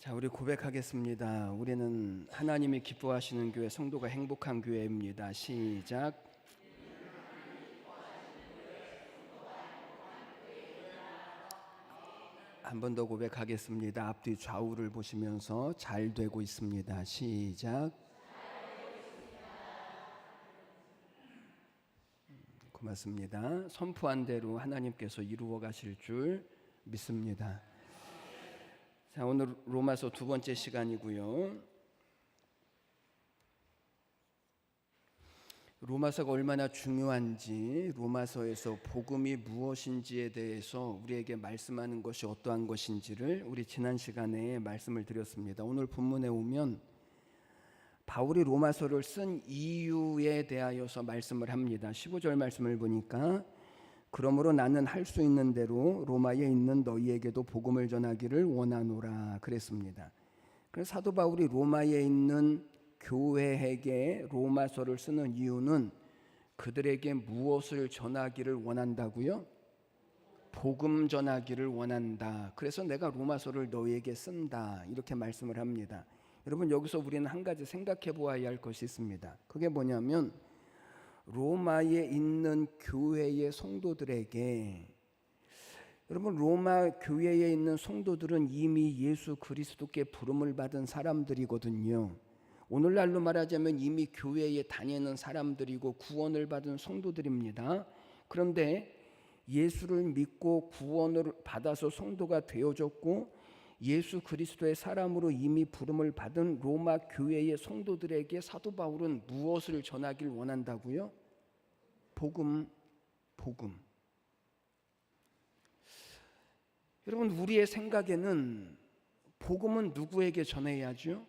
자, 우리 고백하겠습니다. 우리는 하나님이 기뻐하시는 교회, 성도가 행복한 교회입니다. 시작. 한 번 더 고백하겠습니다. 앞뒤 좌우를 보시면서 잘 되고 있습니다. 시작. 고맙습니다. 선포한 대로 하나님께서 이루어 가실 줄 믿습니다. 자, 오늘 로마서 두 번째 시간이고요. 로마서가 얼마나 중요한지, 로마서에서 복음이 무엇인지에 대해서 우리에게 말씀하는 것이 어떠한 것인지를 우리 지난 시간에 말씀을 드렸습니다. 오늘 본문에 오면 바울이 로마서를 쓴 이유에 대하여서 말씀을 합니다. 15절 말씀을 보니까 그러므로 나는 할 수 있는 대로 로마에 있는 너희에게도 복음을 전하기를 원하노라 그랬습니다. 그래서 사도 바울이 로마에 있는 교회에게 로마서를 쓰는 이유는 그들에게 무엇을 전하기를 원한다고요? 복음 전하기를 원한다. 그래서 내가 로마서를 너희에게 쓴다. 이렇게 말씀을 합니다. 여러분, 여기서 우리는 한 가지 생각해 보아야 할 것이 있습니다. 그게 뭐냐면 로마에 있는 교회의 성도들에게, 여러분, 로마 교회에 있는 성도들은 이미 예수 그리스도께 부름을 받은 사람들이거든요. 오늘날로 말하자면 이미 교회에 다니는 사람들이고 구원을 받은 성도들입니다. 그런데 예수를 믿고 구원을 받아서 성도가 되어졌고 예수 그리스도의 사람으로 이미 부름을 받은 로마 교회의 성도들에게 사도 바울은 무엇을 전하길 원한다고요? 복음. 여러분, 우리의 생각에는 복음은 누구에게 전해야죠?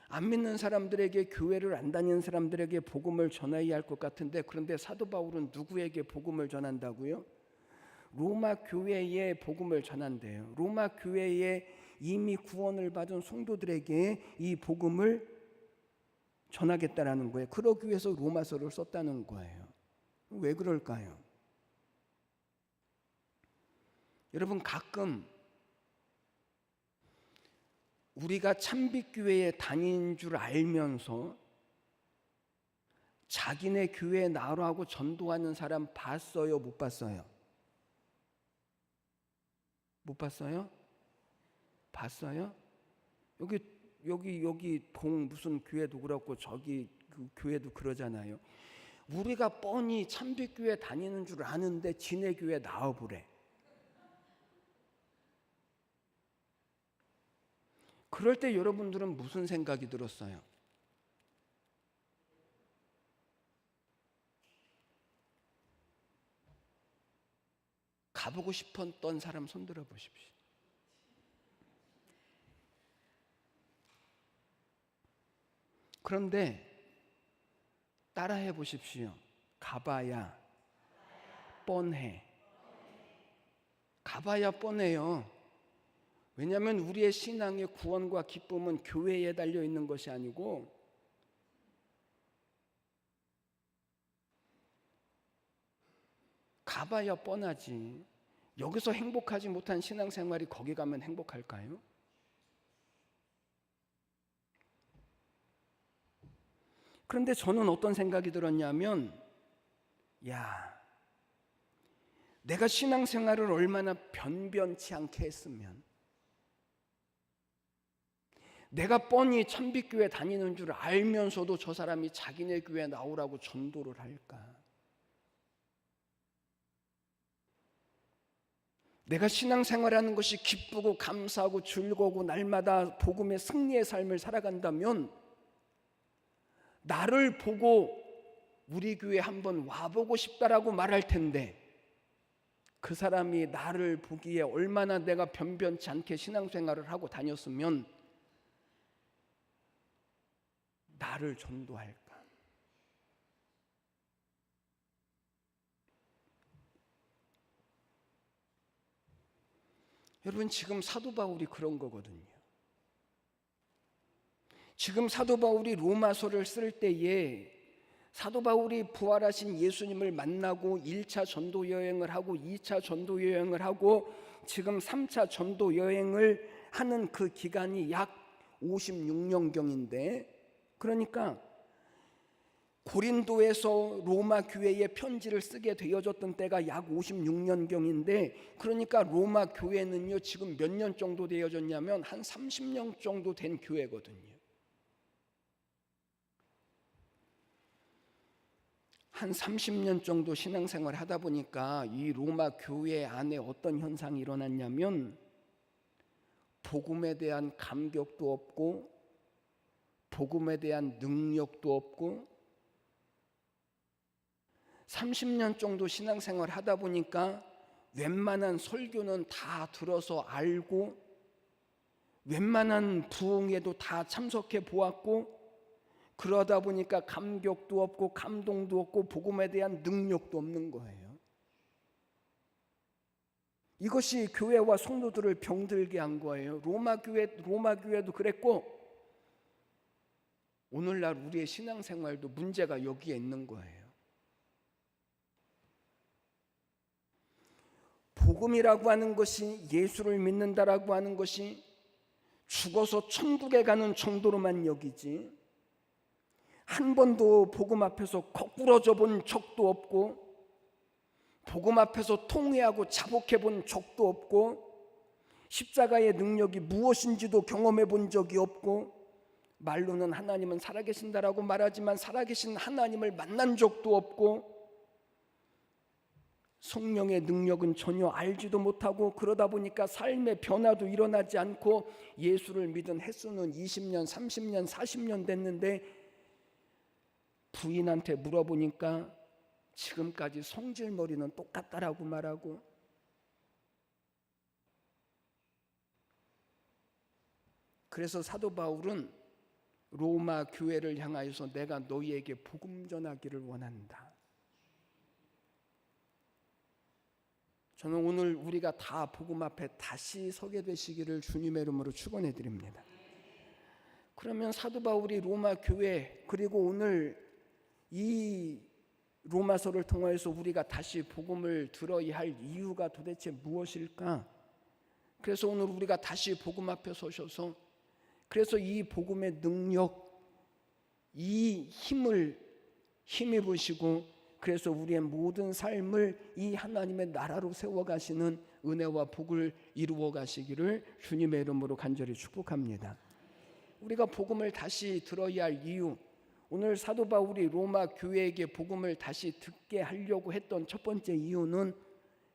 안 믿는 사람들에게, 교회를 안 다니는 사람들에게 복음을 전해야 할 것 같은데, 그런데 사도 바울은 누구에게 복음을 전한다고요? 로마 교회에 복음을 전한대요. 로마 교회에 이미 구원을 받은 성도들에게 이 복음을 전하겠다라는 거예요. 그러기 위해서 로마서를 썼다는 거예요. 왜 그럴까요? 여러분, 가끔 우리가 참빛교회에 다닌 줄 알면서 자기네 교회에 나오라고 전도하는 사람 봤어요? 못 봤어요? 못 봤어요? 봤어요? 여기 동 무슨 교회도 그렇고 저기 그 교회도 그러잖아요. 우리가 뻔히 참빛교회 다니는 줄 아는데 지네 교회 나와보래. 그럴 때 여러분들은 무슨 생각이 들었어요? 가보고 싶었던 사람 손들어 보십시오. 그런데 따라해 보십시오. 가봐야 뻔해. 가봐야 뻔해요. 왜냐하면 우리의 신앙의 구원과 기쁨은 교회에 달려 있는 것이 아니고 가봐야 뻔하지. 여기서 행복하지 못한 신앙생활이 거기 가면 행복할까요? 그런데 저는 어떤 생각이 들었냐면, 내가 신앙생활을 얼마나 변변치 않게 했으면, 내가 뻔히 참빛교회 다니는 줄 알면서도 저 사람이 자기네 교회 나오라고 전도를 할까? 내가 신앙생활하는 것이 기쁘고 감사하고 즐거우고 날마다 복음의 승리의 삶을 살아간다면 나를 보고 우리 교회 한번 와보고 싶다라고 말할 텐데, 그 사람이 나를 보기에 얼마나 내가 변변치 않게 신앙생활을 하고 다녔으면 나를 전도할까? 여러분, 지금 사도 바울이 그런 거거든요. 지금 사도 바울이 로마서를 쓸 때에 사도 바울이 부활하신 예수님을 만나고 1차 전도 여행을 하고 2차 전도 여행을 하고 지금 3차 전도 여행을 하는 그 기간이 약 56년경인데, 그러니까 고린도에서 로마 교회에 편지를 쓰게 되어졌던 때가 약 56년경인데, 그러니까 로마 교회는요 지금 몇 년 정도 되어졌냐면 한 30년 정도 된 교회거든요. 한 30년 정도 신앙생활 하다 보니까 이 로마 교회 안에 어떤 현상이 일어났냐면, 복음에 대한 감격도 없고 복음에 대한 능력도 없고, 30년 정도 신앙생활 하다 보니까 웬만한 설교는 다 들어서 알고, 웬만한 부흥에도 다 참석해 보았고, 그러다 보니까 감격도 없고 감동도 없고 복음에 대한 능력도 없는 거예요. 이것이 교회와 성도들을 병들게 한 거예요. 로마 교회도 그랬고, 오늘날 우리의 신앙생활도 문제가 여기에 있는 거예요. 복음이라고 하는 것이, 예수를 믿는다라고 하는 것이 죽어서 천국에 가는 정도로만 여기지, 한 번도 복음 앞에서 거꾸러져 본 적도 없고, 복음 앞에서 통회하고 자복해 본 적도 없고, 십자가의 능력이 무엇인지도 경험해 본 적이 없고, 말로는 하나님은 살아계신다라고 말하지만 살아계신 하나님을 만난 적도 없고, 성령의 능력은 전혀 알지도 못하고, 그러다 보니까 삶의 변화도 일어나지 않고, 예수를 믿은 횟수는 20년, 30년, 40년 됐는데 부인한테 물어보니까 지금까지 성질머리는 똑같다라고 말하고, 그래서 사도 바울은 로마 교회를 향하여서 내가 너희에게 복음 전하기를 원한다. 저는 오늘 우리가 다 복음 앞에 다시 서게 되시기를 주님의 이름으로 축원해 드립니다. 그러면 사도 바울이 로마 교회, 그리고 오늘 이 로마서를 통해서 우리가 다시 복음을 들어야 할 이유가 도대체 무엇일까? 그래서 오늘 우리가 다시 복음 앞에 서셔서, 그래서 이 복음의 능력, 이 힘을 힘입으시고, 그래서 우리의 모든 삶을 이 하나님의 나라로 세워가시는 은혜와 복을 이루어 가시기를 주님의 이름으로 간절히 축복합니다. 우리가 복음을 다시 들어야 할 이유, 오늘 사도 바울이 로마 교회에게 복음을 다시 듣게 하려고 했던 첫 번째 이유는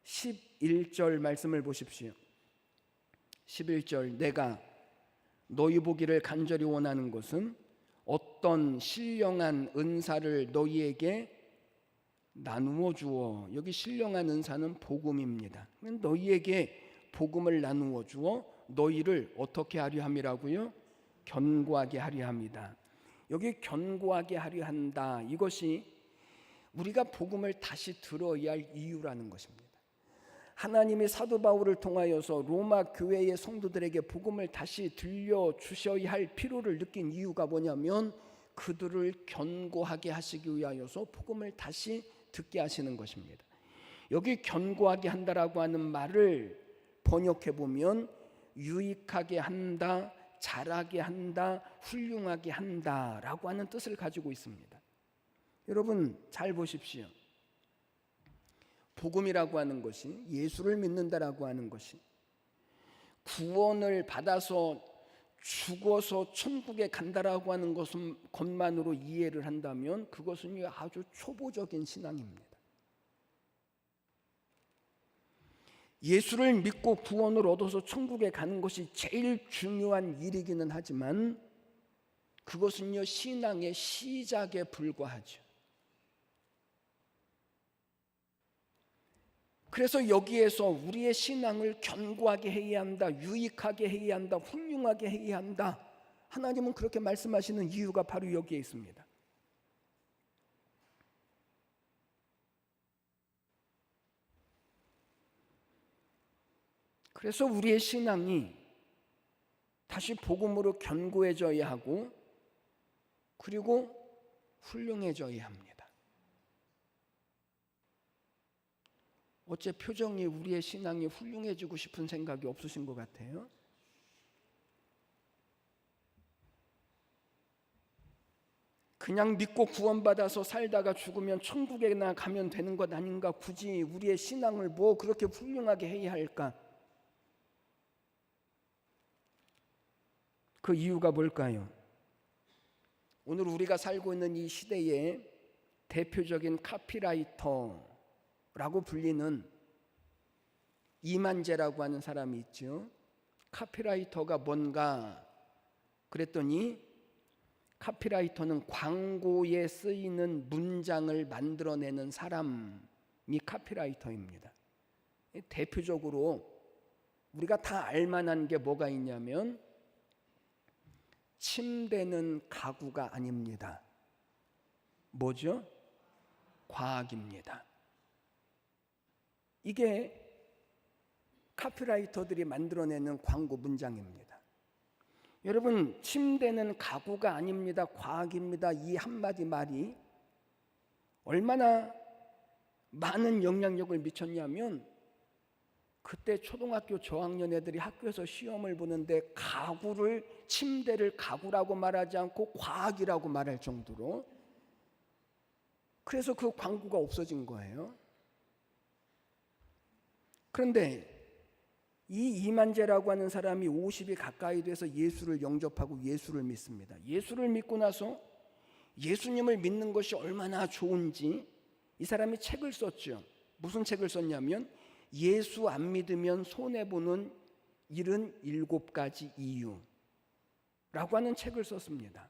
11절 말씀을 보십시오. 11절, 내가 너희 보기를 간절히 원하는 것은 어떤 신령한 은사를 너희에게 나누어 주어. 여기 신령한 은사는 복음입니다. 너희에게 복음을 나누어 주어 너희를 어떻게 하려 함이라고요? 견고하게 하려 합니다. 여기 견고하게 하려 한다, 이것이 우리가 복음을 다시 들어야 할 이유라는 것입니다. 하나님이 사도 바울을 통하여서 로마 교회의 성도들에게 복음을 다시 들려주셔야 할 필요를 느낀 이유가 뭐냐면, 그들을 견고하게 하시기 위하여서 복음을 다시 듣게 하시는 것입니다. 여기 견고하게 한다라고 하는 말을 번역해 보면 유익하게 한다, 잘하게 한다, 훌륭하게 한다라고 하는 뜻을 가지고 있습니다. 여러분 잘 보십시오. 복음이라고 하는 것이, 예수를 믿는다라고 하는 것이, 구원을 받아서 죽어서 천국에 간다라고 하는 것만으로 이해를 한다면 그것은 아주 초보적인 신앙입니다. 예수를 믿고 구원을 얻어서 천국에 가는 것이 제일 중요한 일이기는 하지만 그것은요 신앙의 시작에 불과하죠. 그래서 여기에서 우리의 신앙을 견고하게 해야 한다, 유익하게 해야 한다, 훌륭하게 해야 한다, 하나님은 그렇게 말씀하시는 이유가 바로 여기에 있습니다. 그래서 우리의 신앙이 다시 복음으로 견고해져야 하고, 그리고 훌륭해져야 합니다. 어째 표정이 우리의 신앙이 훌륭해지고 싶은 생각이 없으신 것 같아요? 그냥 믿고 구원받아서 살다가 죽으면 천국에나 가면 되는 것 아닌가? 굳이 우리의 신앙을 뭐 그렇게 훌륭하게 해야 할까? 그 이유가 뭘까요? 오늘 우리가 살고 있는 이 시대의 대표적인 카피라이터라고 불리는 이만재라고 하는 사람이 있죠. 카피라이터가 뭔가 그랬더니 카피라이터는 광고에 쓰이는 문장을 만들어내는 사람이 카피라이터입니다. 대표적으로 우리가 다 알만한 게 뭐가 있냐면 침대는 가구가 아닙니다. 뭐죠? 과학입니다. 이게 카피라이터들이 만들어내는 광고 문장입니다. 여러분, 침대는 가구가 아닙니다. 과학입니다. 이 한마디 말이 얼마나 많은 영향력을 미쳤냐면 그때 초등학교 저학년 애들이 학교에서 시험을 보는데 침대를 가구라고 말하지 않고 과학이라고 말할 정도로, 그래서 그 광고가 없어진 거예요. 그런데 이 이만재라고 하는 사람이 50이 가까이 돼서 예수를 영접하고 예수를 믿습니다. 예수를 믿고 나서 예수님을 믿는 것이 얼마나 좋은지 이 사람이 책을 썼죠. 무슨 책을 썼냐면 예수 안 믿으면 손해보는 77가지 이유라고 하는 책을 썼습니다.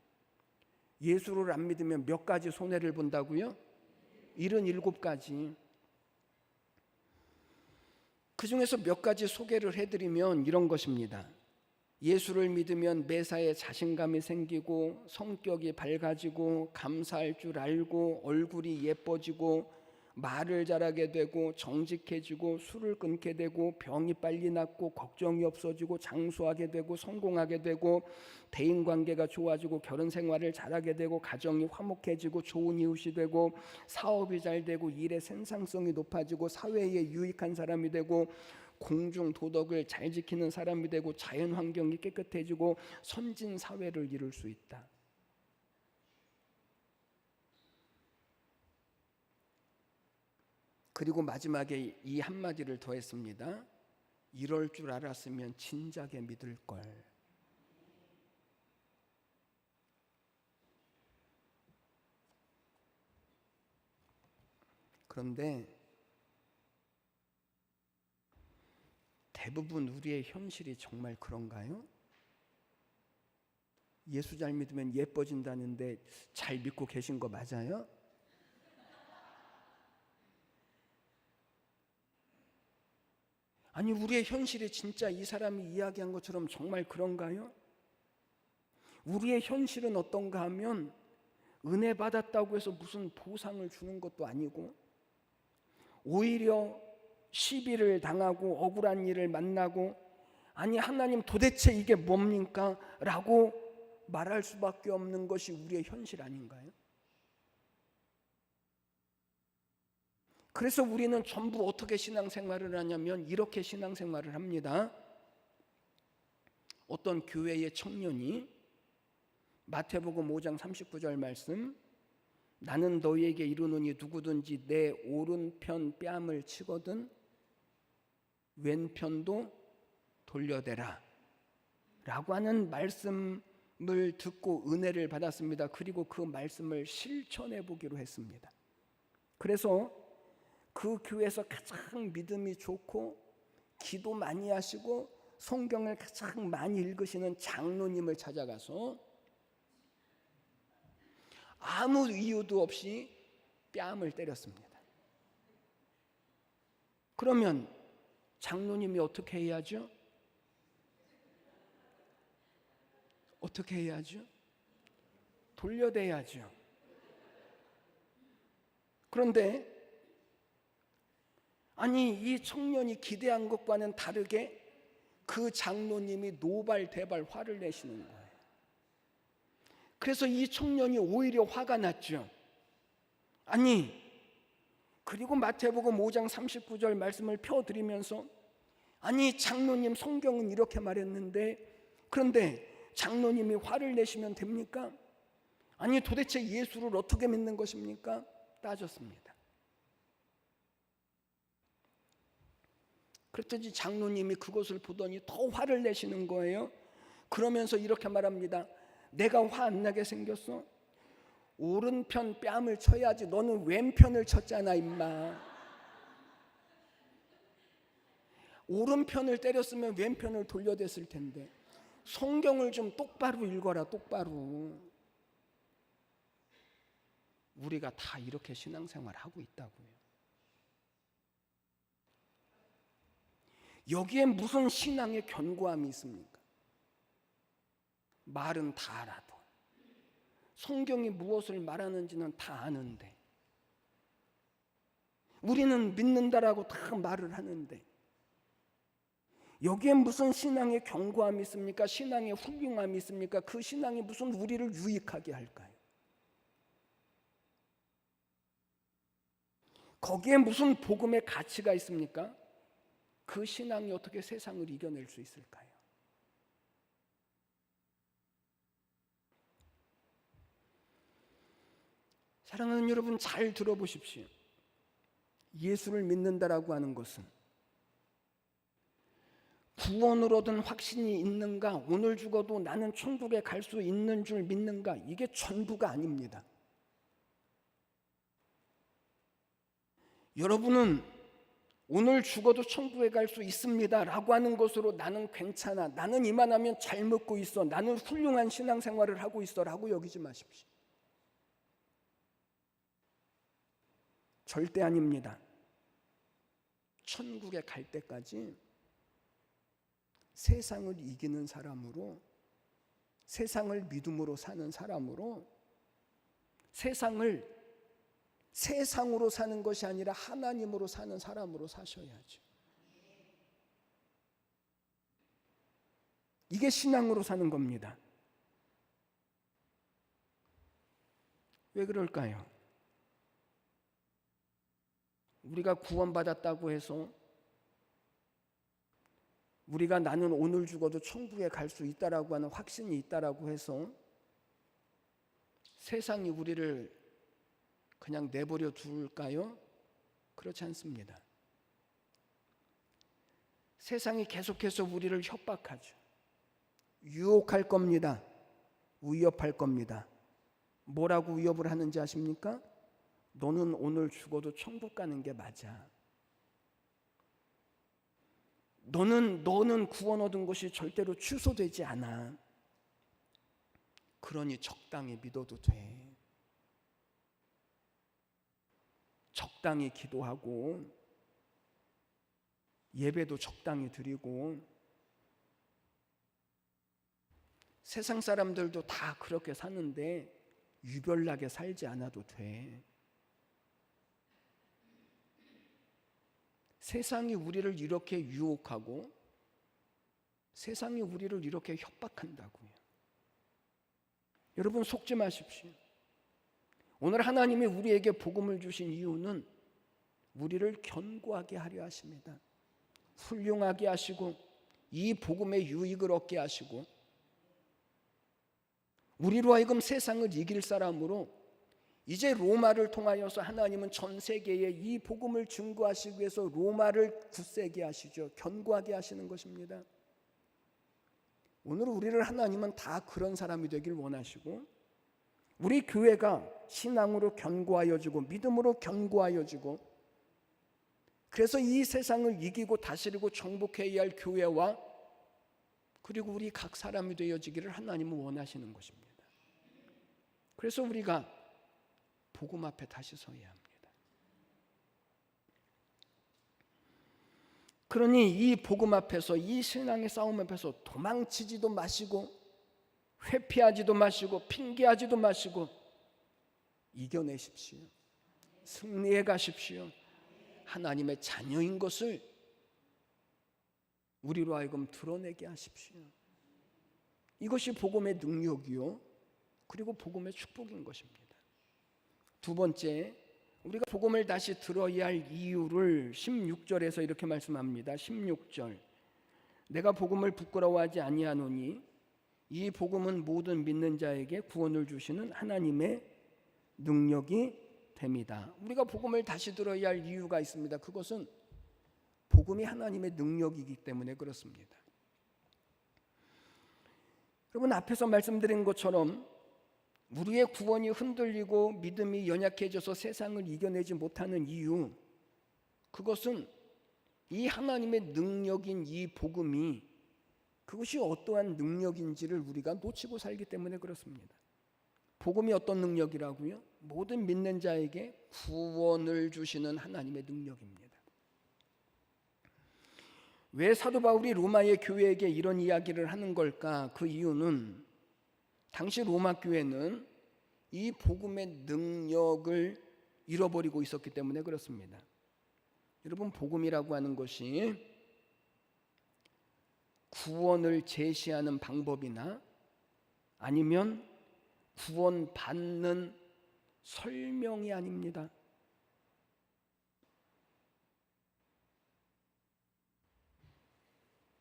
예수를 안 믿으면 몇 가지 손해를 본다고요? 77가지. 그 중에서 몇 가지 소개를 해드리면 이런 것입니다. 예수를 믿으면 매사에 자신감이 생기고 성격이 밝아지고 감사할 줄 알고 얼굴이 예뻐지고 말을 잘하게 되고 정직해지고 술을 끊게 되고 병이 빨리 낫고 걱정이 없어지고 장수하게 되고 성공하게 되고 대인관계가 좋아지고 결혼생활을 잘하게 되고 가정이 화목해지고 좋은 이웃이 되고 사업이 잘 되고 일의 생산성이 높아지고 사회에 유익한 사람이 되고 공중 도덕을 잘 지키는 사람이 되고 자연환경이 깨끗해지고 선진사회를 이룰 수 있다. 그리고 마지막에 이 한마디를 더했습니다. 이럴 줄 알았으면 진작에 믿을 걸. 그런데 대부분 우리의 현실이 정말 그런가요? 예수 잘 믿으면 예뻐진다는데 잘 믿고 계신 거 맞아요? 아니, 우리의 현실이 진짜 이 사람이 이야기한 것처럼 정말 그런가요? 우리의 현실은 어떤가 하면 은혜 받았다고 해서 무슨 보상을 주는 것도 아니고 오히려 시비를 당하고 억울한 일을 만나고 아니 하나님 도대체 이게 뭡니까? 라고 말할 수밖에 없는 것이 우리의 현실 아닌가요? 그래서 우리는 전부 어떻게 신앙생활을 하냐면 이렇게 신앙생활을 합니다. 어떤 교회의 청년이 마태복음 5장 39절 말씀, 나는 너희에게 이르노니 누구든지 내 오른편 뺨을 치거든 왼편도 돌려대라 라고 하는 말씀을 듣고 은혜를 받았습니다. 그리고 그 말씀을 실천해 보기로 했습니다. 그래서 그 교회에서 가장 믿음이 좋고 기도 많이 하시고 성경을 가장 많이 읽으시는 장로님을 찾아가서 아무 이유도 없이 뺨을 때렸습니다. 그러면 장로님이 어떻게 해야죠? 어떻게 해야죠? 돌려대야죠. 그런데 아니 이 청년이 기대한 것과는 다르게 그 장로님이 노발대발 화를 내시는 거예요. 그래서 이 청년이 오히려 화가 났죠. 아니 그리고 마태복음 5장 39절 말씀을 펴드리면서 아니 장로님 성경은 이렇게 말했는데 그런데 장로님이 화를 내시면 됩니까? 아니 도대체 예수를 어떻게 믿는 것입니까? 따졌습니다. 그랬더니 장로님이 그것을 보더니 더 화를 내시는 거예요. 그러면서 이렇게 말합니다. 내가 화 안 나게 생겼어? 오른편 뺨을 쳐야지 너는 왼편을 쳤잖아 임마. 오른편을 때렸으면 왼편을 돌려댔을 텐데 성경을 좀 똑바로 읽어라. 똑바로. 우리가 다 이렇게 신앙생활을 하고 있다고요. 여기에 무슨 신앙의 견고함이 있습니까? 말은 다 알아도 성경이 무엇을 말하는지는 다 아는데 우리는 믿는다라고 다 말을 하는데 여기에 무슨 신앙의 견고함이 있습니까? 신앙의 훌륭함이 있습니까? 그 신앙이 무슨 우리를 유익하게 할까요? 거기에 무슨 복음의 가치가 있습니까? 그 신앙이 어떻게 세상을 이겨낼 수 있을까요? 사랑하는 여러분 잘 들어보십시오. 예수를 믿는다라고 하는 것은 구원을 얻은 확신이 있는가? 오늘 죽어도 나는 천국에 갈 수 있는 줄 믿는가? 이게 전부가 아닙니다. 여러분은 오늘 죽어도 천국에 갈 수 있습니다 라고 하는 것으로 나는 괜찮아, 나는 이만하면 잘 먹고 있어, 나는 훌륭한 신앙생활을 하고 있어 라고 여기지 마십시오. 절대 아닙니다. 천국에 갈 때까지 세상을 이기는 사람으로, 세상을 믿음으로 사는 사람으로, 세상을 세상으로 사는 것이 아니라 하나님으로 사는 사람으로 사셔야죠. 이게 신앙으로 사는 겁니다. 왜 그럴까요? 우리가 구원받았다고 해서 우리가 나는 오늘 죽어도 천국에 갈 수 있다라고 하는 확신이 있다라고 해서 세상이 우리를 그냥 내버려 둘까요? 그렇지 않습니다. 세상이 계속해서 우리를 협박하죠. 유혹할 겁니다. 위협할 겁니다. 뭐라고 위협을 하는지 아십니까? 너는 오늘 죽어도 천국 가는 게 맞아. 너는 구원 얻은 것이 절대로 취소되지 않아. 그러니 적당히 믿어도 돼. 적당히 기도하고 예배도 적당히 드리고 세상 사람들도 다 그렇게 사는데 유별나게 살지 않아도 돼. 세상이 우리를 이렇게 유혹하고 세상이 우리를 이렇게 협박한다고요. 여러분 속지 마십시오. 오늘 하나님이 우리에게 복음을 주신 이유는 우리를 견고하게 하려 하십니다. 훌륭하게 하시고 이 복음의 유익을 얻게 하시고 우리로 하여금 세상을 이길 사람으로 이제 로마를 통하여서 하나님은 전 세계에 이 복음을 증거하시기 위해서 로마를 굳세게 하시죠. 견고하게 하시는 것입니다. 오늘 우리를 하나님은 다 그런 사람이 되길 원하시고 우리 교회가 신앙으로 견고하여지고 믿음으로 견고하여지고 그래서 이 세상을 이기고 다스리고 정복해야 할 교회와 그리고 우리 각 사람이 되어지기를 하나님은 원하시는 것입니다. 그래서 우리가 복음 앞에 다시 서야 합니다. 그러니 이 복음 앞에서 이 신앙의 싸움 앞에서 도망치지도 마시고 회피하지도 마시고 핑계하지도 마시고 이겨내십시오. 승리해 가십시오. 하나님의 자녀인 것을 우리로 하여금 드러내게 하십시오. 이것이 복음의 능력이요 그리고 복음의 축복인 것입니다. 두 번째, 우리가 복음을 다시 들어야 할 이유를 16절에서 이렇게 말씀합니다. 16절. 내가 복음을 부끄러워하지 아니하노니 이 복음은 모든 믿는 자에게 구원을 주시는 하나님의 능력이 됩니다. 우리가 복음을 다시 들어야 할 이유가 있습니다. 그것은 복음이 하나님의 능력이기 때문에 그렇습니다. 여러분, 앞에서 말씀드린 것처럼 우리의 구원이 흔들리고 믿음이 연약해져서 세상을 이겨내지 못하는 이유, 그것은 이 하나님의 능력인 이 복음이 그것이 어떠한 능력인지를 우리가 놓치고 살기 때문에 그렇습니다. 복음이 어떤 능력이라고요? 모든 믿는 자에게 구원을 주시는 하나님의 능력입니다. 왜 사도 바울이 로마의 교회에게 이런 이야기를 하는 걸까? 그 이유는 당시 로마 교회는 이 복음의 능력을 잃어버리고 있었기 때문에 그렇습니다. 여러분, 복음이라고 하는 것이 구원을 제시하는 방법이나 아니면 구원받는 설명이 아닙니다.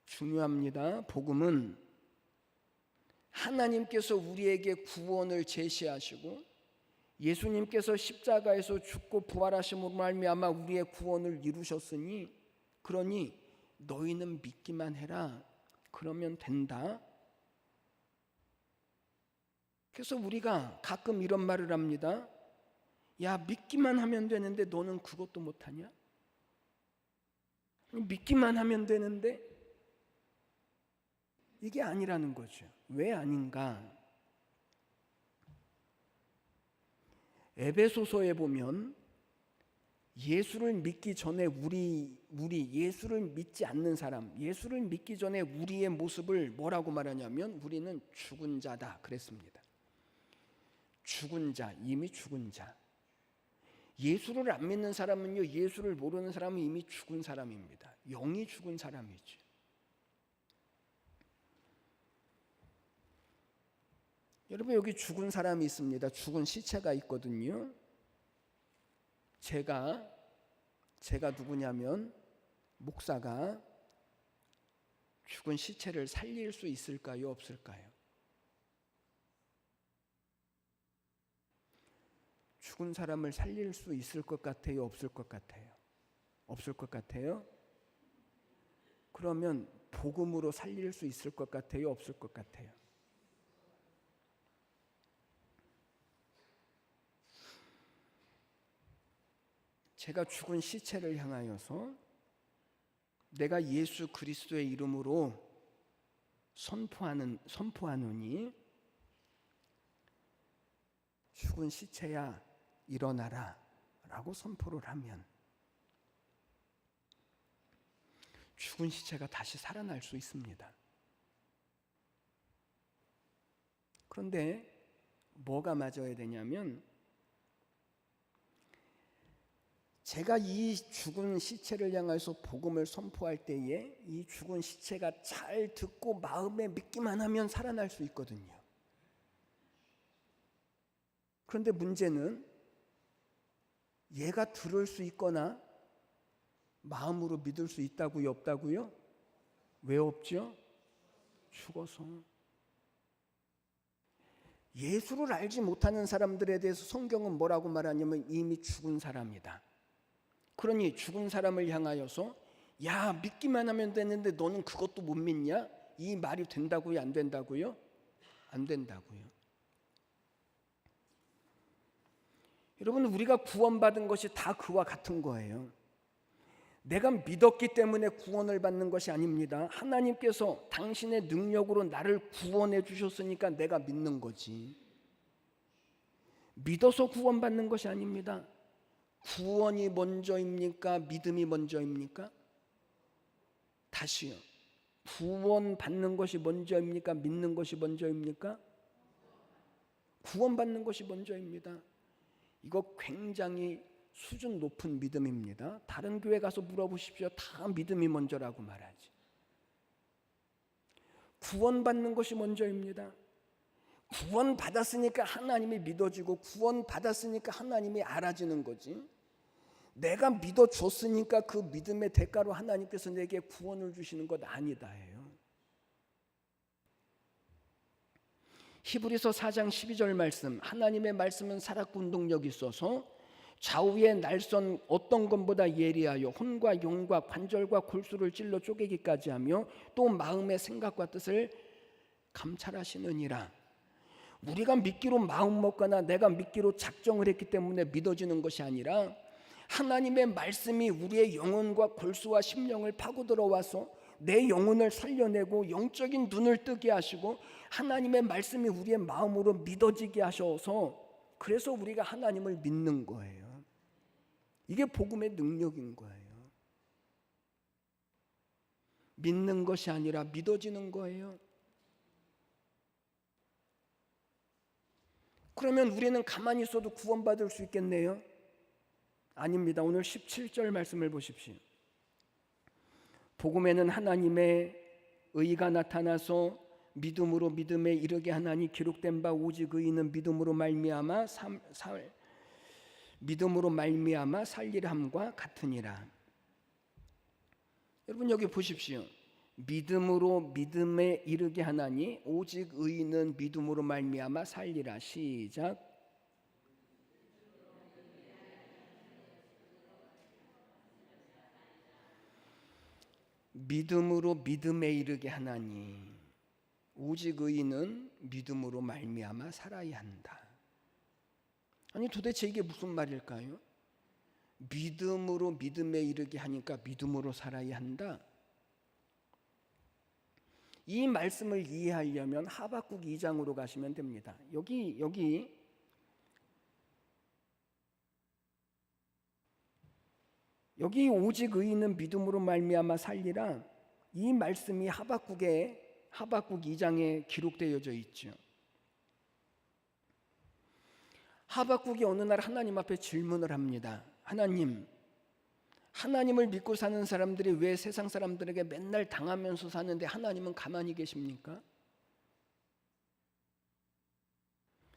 중요합니다. 복음은 하나님께서 우리에게 구원을 제시하시고 예수님께서 십자가에서 죽고 부활하심으로 말미암아 우리의 구원을 이루셨으니 그러니 너희는 믿기만 해라. 그러면 된다. 그래서 우리가 가끔 이런 말을 합니다. 야, 믿기만 하면 되는데 너는 그것도 못하냐? 믿기만 하면 되는데 이게 아니라는 거죠. 왜 아닌가? 에베소서에 보면 예수를 믿기 전에 우리 예수를 믿지 않는 사람, 예수를 믿기 전에 우리의 모습을 뭐라고 말하냐면 우리는 죽은 자다 그랬습니다. 죽은 자, 이미 죽은 자. 예수를 안 믿는 사람은요, 예수를 모르는 사람은 이미 죽은 사람입니다. 영이 죽은 사람이죠. 여러분, 여기 죽은 사람이 있습니다. 죽은 시체가 있거든요. 제가 누구냐면 목사가 죽은 시체를 살릴 수 있을까요? 없을까요? 죽은 사람을 살릴 수 있을 것 같아요? 없을 것 같아요? 없을 것 같아요? 그러면 복음으로 살릴 수 있을 것 같아요? 없을 것 같아요? 제가 죽은 시체를 향하여서 내가 예수 그리스도의 이름으로 선포하노니 죽은 시체야 일어나라 라고 선포를 하면 죽은 시체가 다시 살아날 수 있습니다. 그런데 뭐가 맞아야 되냐면 제가 이 죽은 시체를 향해서 복음을 선포할 때에 이 죽은 시체가 잘 듣고 마음에 믿기만 하면 살아날 수 있거든요. 그런데 문제는 얘가 들을 수 있거나 마음으로 믿을 수 있다고요? 없다고요? 왜 없죠? 죽어서. 예수를 알지 못하는 사람들에 대해서 성경은 뭐라고 말하냐면 이미 죽은 사람이다. 그러니 죽은 사람을 향하여서 야, 믿기만 하면 되는데 너는 그것도 못 믿냐? 이 말이 된다고요? 안 된다고요? 안 된다고요. 여러분, 우리가 구원받은 것이 다 그와 같은 거예요. 내가 믿었기 때문에 구원을 받는 것이 아닙니다. 하나님께서 당신의 능력으로 나를 구원해 주셨으니까 내가 믿는 거지. 믿어서 구원받는 것이 아닙니다. 구원이 먼저입니까? 믿음이 먼저입니까? 다시요. 구원받는 것이 먼저입니까? 믿는 것이 먼저입니까? 구원받는 것이 먼저입니다. 이거 굉장히 수준 높은 믿음입니다. 다른 교회 가서 물어보십시오. 다 믿음이 먼저라고 말하지. 구원받는 것이 먼저입니다. 구원 받았으니까 하나님이 믿어지고 구원 받았으니까 하나님이 알아지는 거지. 내가 믿어줬으니까 그 믿음의 대가로 하나님께서 내게 구원을 주시는 것 아니다예요. 히브리서 4장 12절 말씀, 하나님의 말씀은 살았고 운동력이 있어서 좌우의 날선 어떤 것보다 예리하여 혼과 영과 관절과 골수를 찔러 쪼개기까지 하며 또 마음의 생각과 뜻을 감찰하시느니라. 우리가 믿기로 마음 먹거나 내가 믿기로 작정을 했기 때문에 믿어지는 것이 아니라 하나님의 말씀이 우리의 영혼과 골수와 심령을 파고 들어와서 내 영혼을 살려내고 영적인 눈을 뜨게 하시고 하나님의 말씀이 우리의 마음으로 믿어지게 하셔서 그래서 우리가 하나님을 믿는 거예요. 이게 복음의 능력인 거예요. 믿는 것이 아니라 믿어지는 거예요. 그러면 우리는 가만히 있어도 구원받을 수 있겠네요? 아닙니다. 오늘 17절 말씀을 보십시오. 복음에는 하나님의 의가 나타나서 믿음으로 믿음에 이르게 하나니 기록된 바 오직 의인은 믿음으로 말미암아 살리함과 같으니라. 여러분 여기 보십시오. 믿음으로 믿음에 이르게 하나니 오직 의인은 믿음으로 말미암아 살리라. 시작. 믿음으로 믿음에 이르게 하나니 오직 의인은 믿음으로 말미암아 살아야 한다. 아니 도대체 이게 무슨 말일까요? 믿음으로 믿음에 이르게 하니까 믿음으로 살아야 한다. 이 말씀을 이해하려면 하박국 2장으로 가시면 됩니다. 여기 오직 의인은 믿음으로 말미암아 살리라. 이 말씀이 하박국 2장에 기록되어져 있죠. 하박국이 어느 날 하나님 앞에 질문을 합니다. 하나님을 믿고 사는 사람들이 왜 세상 사람들에게 맨날 당하면서 사는데 하나님은 가만히 계십니까?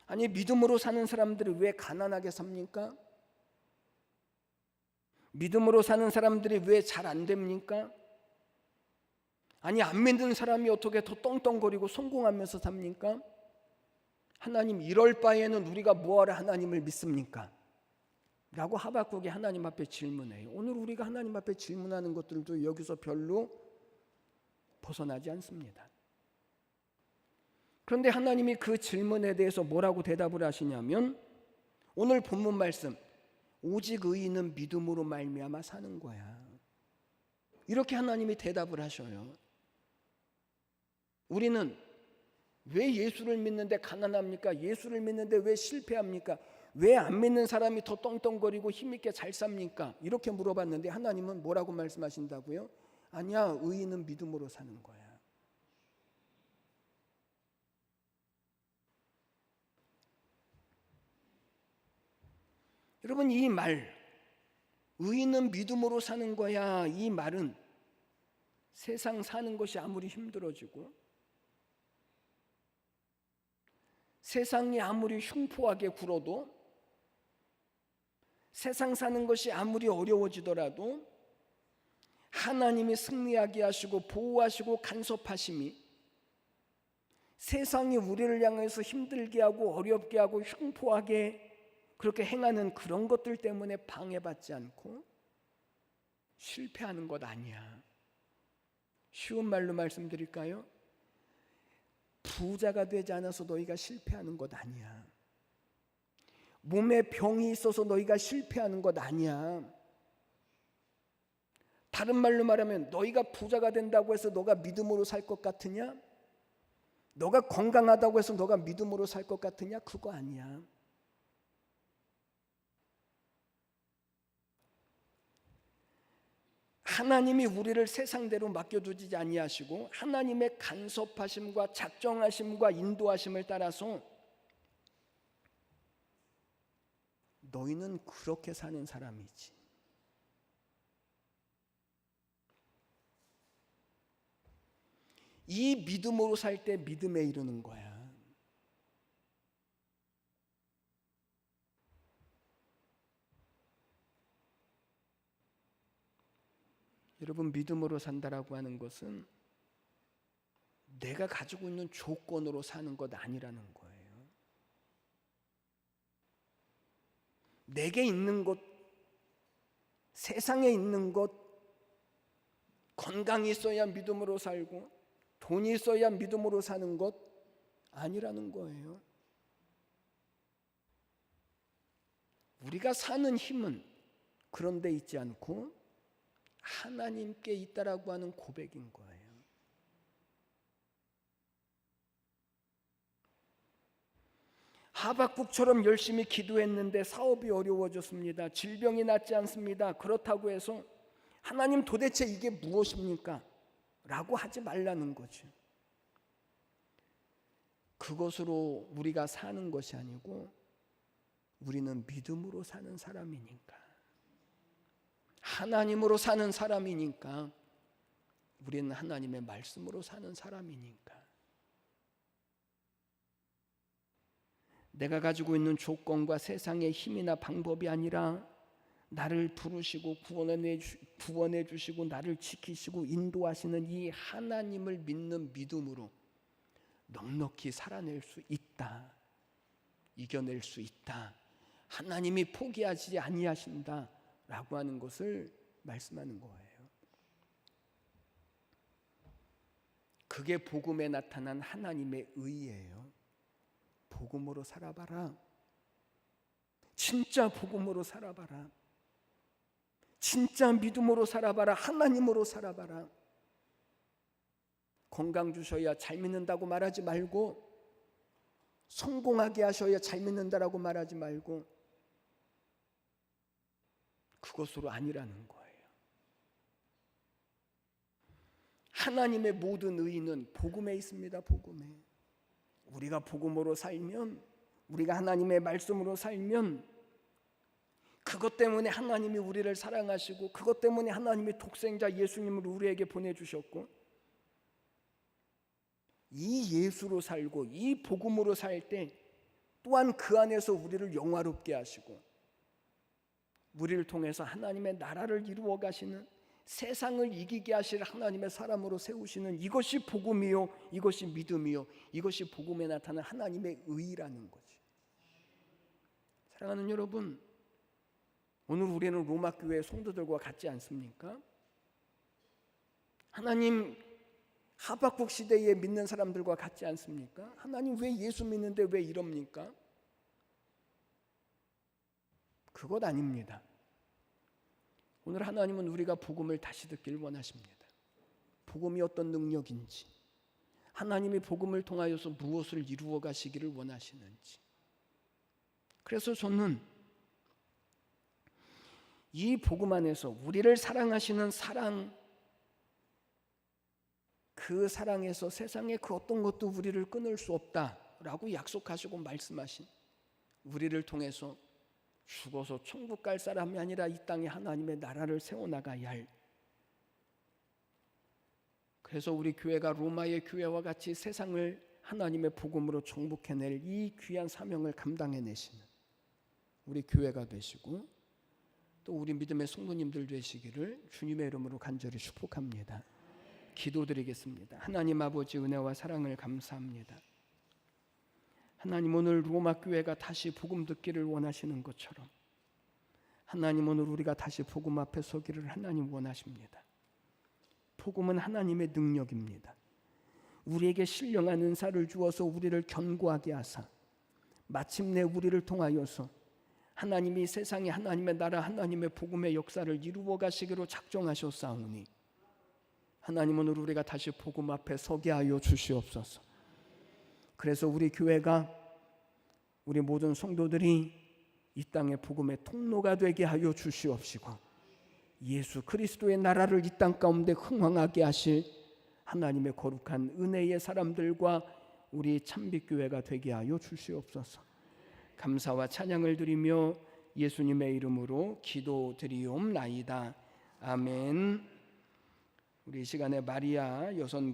아니 믿음으로 사는 사람들이 왜 가난하게 삽니까? 믿음으로 사는 사람들이 왜 잘 안 됩니까? 아니 안 믿는 사람이 어떻게 더 떵떵거리고 성공하면서 삽니까? 하나님 이럴 바에는 우리가 뭐하러 하나님을 믿습니까? 라고 하박국이 하나님 앞에 질문해요. 오늘 우리가 하나님 앞에 질문하는 것들도 여기서 별로 벗어나지 않습니다. 그런데 하나님이 그 질문에 대해서 뭐라고 대답을 하시냐면 오늘 본문 말씀 오직 의인은 믿음으로 말미암아 사는 거야. 이렇게 하나님이 대답을 하셔요. 우리는 왜 예수를 믿는데 가난합니까? 예수를 믿는데 왜 실패합니까? 왜 안 믿는 사람이 더 떵떵거리고 힘있게 잘 삽니까? 이렇게 물어봤는데 하나님은 뭐라고 말씀하신다고요? 아니야, 의인은 믿음으로 사는 거야. 여러분 이 말, 의인은 믿음으로 사는 거야, 이 말은 세상 사는 것이 아무리 힘들어지고 세상이 아무리 흉포하게 굴어도 세상 사는 것이 아무리 어려워지더라도 하나님이 승리하게 하시고 보호하시고 간섭하심이 세상이 우리를 향해서 힘들게 하고 어렵게 하고 흉포하게 그렇게 행하는 그런 것들 때문에 방해받지 않고 실패하는 것 아니야. 쉬운 말로 말씀드릴까요? 부자가 되지 않아서 너희가 실패하는 것 아니야. 몸에 병이 있어서 너희가 실패하는 것 아니야. 다른 말로 말하면 너희가 부자가 된다고 해서 너가 믿음으로 살 것 같으냐? 너가 건강하다고 해서 너가 믿음으로 살 것 같으냐? 그거 아니야. 하나님이 우리를 세상대로 맡겨두지 아니하시고 하나님의 간섭하심과 작정하심과 인도하심을 따라서 너희는 그렇게 사는 사람이지. 이 믿음으로 살 때 믿음에 이르는 거야. 여러분, 믿음으로 산다라고 하는 것은 내가 가지고 있는 조건으로 사는 것 아니라는 거예요. 내게 있는 것, 세상에 있는 것, 건강이 있어야 믿음으로 살고 돈이 있어야 믿음으로 사는 것 아니라는 거예요. 우리가 사는 힘은 그런 데 있지 않고 하나님께 있다라고 하는 고백인 거예요. 하박국처럼 열심히 기도했는데 사업이 어려워졌습니다. 질병이 낫지 않습니다. 그렇다고 해서 하나님 도대체 이게 무엇입니까? 라고 하지 말라는 거죠. 그것으로 우리가 사는 것이 아니고 우리는 믿음으로 사는 사람이니까, 하나님으로 사는 사람이니까, 우리는 하나님의 말씀으로 사는 사람이니까, 내가 가지고 있는 조건과 세상의 힘이나 방법이 아니라 나를 부르시고 구원해 주시고 나를 지키시고 인도하시는 이 하나님을 믿는 믿음으로 넉넉히 살아낼 수 있다, 이겨낼 수 있다, 하나님이 포기하지 아니하신다라고 하는 것을 말씀하는 거예요. 그게 복음에 나타난 하나님의 의예요. 복음으로 살아봐라. 진짜 복음으로 살아봐라. 진짜 믿음으로 살아봐라. 하나님으로 살아봐라. 건강 주셔야 잘 믿는다고 말하지 말고, 성공하게 하셔야 잘 믿는다라고 말하지 말고, 그것으로 아니라는 거예요. 하나님의 모든 의는 복음에 있습니다. 복음에. 우리가 복음으로 살면, 우리가 하나님의 말씀으로 살면, 그것 때문에 하나님이 우리를 사랑하시고, 그것 때문에 하나님이 독생자 예수님을 우리에게 보내주셨고, 이 예수로 살고 이 복음으로 살 때 또한 그 안에서 우리를 영화롭게 하시고 우리를 통해서 하나님의 나라를 이루어 가시는, 세상을 이기게 하실 하나님의 사람으로 세우시는, 이것이 복음이요, 이것이 믿음이요, 이것이 복음에 나타난 하나님의 의라는 거지. 사랑하는 여러분, 오늘 우리는 로마 교회 성도들과 같지 않습니까? 하나님 하박국 시대에 믿는 사람들과 같지 않습니까? 하나님 왜 예수 믿는데 왜 이럽니까? 그것 아닙니다. 오늘 하나님은 우리가 복음을 다시 듣길 원하십니다. 복음이 어떤 능력인지, 하나님이 복음을 통하여서 무엇을 이루어 가시기를 원하시는지. 그래서 저는 이 복음 안에서 우리를 사랑하시는 사랑, 그 사랑에서 세상의 그 어떤 것도 우리를 끊을 수 없다라고 약속하시고 말씀하신, 우리를 통해서 죽어서 천국 갈 사람이 아니라 이 땅에 하나님의 나라를 세워나가야 할, 그래서 우리 교회가 로마의 교회와 같이 세상을 하나님의 복음으로 정복해낼 이 귀한 사명을 감당해내시는 우리 교회가 되시고 또 우리 믿음의 성도님들 되시기를 주님의 이름으로 간절히 축복합니다. 기도드리겠습니다. 하나님 아버지, 은혜와 사랑을 감사합니다. 하나님, 오늘 로마 교회가 다시 복음 듣기를 원하시는 것처럼 하나님, 오늘 우리가 다시 복음 앞에 서기를 하나님 원하십니다. 복음은 하나님의 능력입니다. 우리에게 신령한 은사를 주어서 우리를 견고하게 하사 마침내 우리를 통하여서 하나님이 세상에 하나님의 나라, 하나님의 복음의 역사를 이루어 가시기로 작정하셨사오니 하나님, 오늘 우리가 다시 복음 앞에 서게 하여 주시옵소서. 그래서 우리 교회가, 우리 모든 성도들이 이 땅의 복음의 통로가 되게 하여 주시옵시고 예수 그리스도의 나라를 이 땅 가운데 흥왕하게 하실 하나님의 거룩한 은혜의 사람들과 우리 참빛교회가 되게 하여 주시옵소서. 감사와 찬양을 드리며 예수님의 이름으로 기도드리옵나이다. 아멘. 우리 이 시간에 마리아 여성